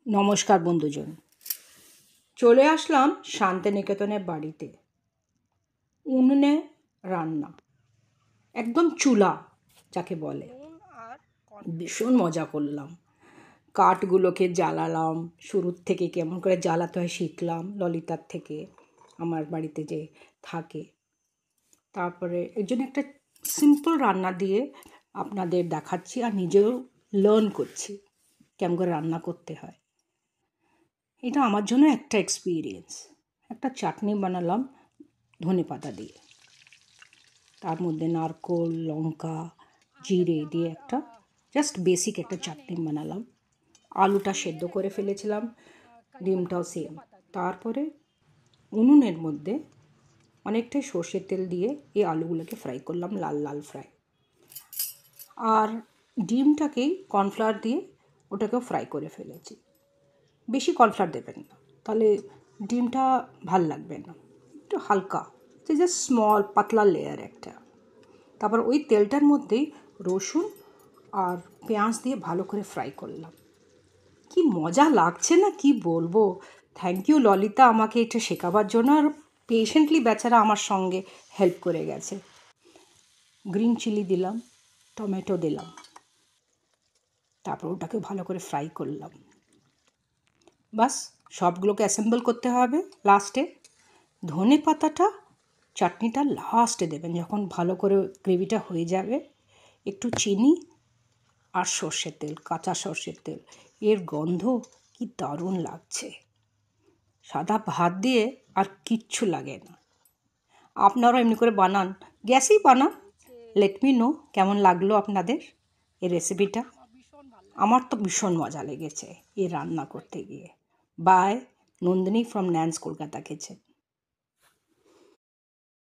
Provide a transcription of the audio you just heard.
নমস্কার বন্ধুজন, চলে আসলাম শান্তিনিকেতনের বাড়িতে। উনুনে রান্না, একদম চুলা যাকে বলে। ভীষণ মজা করলাম। কাঠগুলোকে জ্বালালাম, শুরুর থেকে কেমন করে জ্বালাতে হয় শিখলাম ললিতার থেকে, আমার বাড়িতে যে থাকে। তারপরে এর জন্য একটা সিম্পল রান্না দিয়ে আপনাদের দেখাচ্ছি, আর নিজেও লার্ন করছি কেমন করে রান্না করতে হয়। এটা আমার জন্য একটা এক্সপিরিয়েন্স। একটা চাটনি বানালাম ধনেপাতা দিয়ে, তার মধ্যে নারকোল, লঙ্কা, জিরে দিয়ে একটা জাস্ট বেসিক একটা চাটনি বানালাম। আলুটা সেদ্ধ করে ফেলেছিলাম, ডিমটাও সেম। তারপরে উনুনের মধ্যে অনেকটাই সর্ষের তেল দিয়ে এই আলুগুলোকে ফ্রাই করলাম, লাল লাল ফ্রাই। আর ডিমটাকেই কর্নফ্লাওয়ার দিয়ে ওটাকেও ফ্রাই করে ফেলেছি। বেশি কর্নফ্লাওয়ার দেবেন না, তাহলে ডিমটা ভাল লাগবে না, একটু হালকা, জাস্ট স্মল পাতলা লেয়ার একটা। তারপর ওই তেলটার মধ্যেই রসুন আর পেঁয়াজ দিয়ে ভালো করে ফ্রাই করলাম। কি মজা লাগছে না, কি বলবো। থ্যাংক ইউ ললিতা আমাকে এটা শেখাবার জন্য, আর পেশেন্টলি বেচারা আমার সঙ্গে হেল্প করে গেছে। গ্রিন চিলি দিলাম, টমেটো দিলাম, তারপর ওটাকে ভালো করে ফ্রাই করলাম। বাস সবগুলোকে অ্যাসেম্বল করতে হবে। লাস্টে ধনে পাতাটা, চাটনিটা লাস্টে দেবেন যখন ভালো করে গ্রেভিটা হয়ে যাবে। একটু চিনি আর সর্ষের তেল, কাঁচা সর্ষের তেল, এর গন্ধ কি দারুণ লাগছে। সাদা ভাত দিয়ে আর কিচ্ছু লাগে না। আপনারাও এমনি করে বানান, গ্যাসেই বানান। লেট মি নো কেমন লাগলো আপনাদের এই রেসিপিটা। আমার তো ভীষণ মজা লেগেছে এই রান্না করতে গিয়ে। বাই, নন্দিনী ফ্রম ন্যান্স, কলকাতা কিচেন।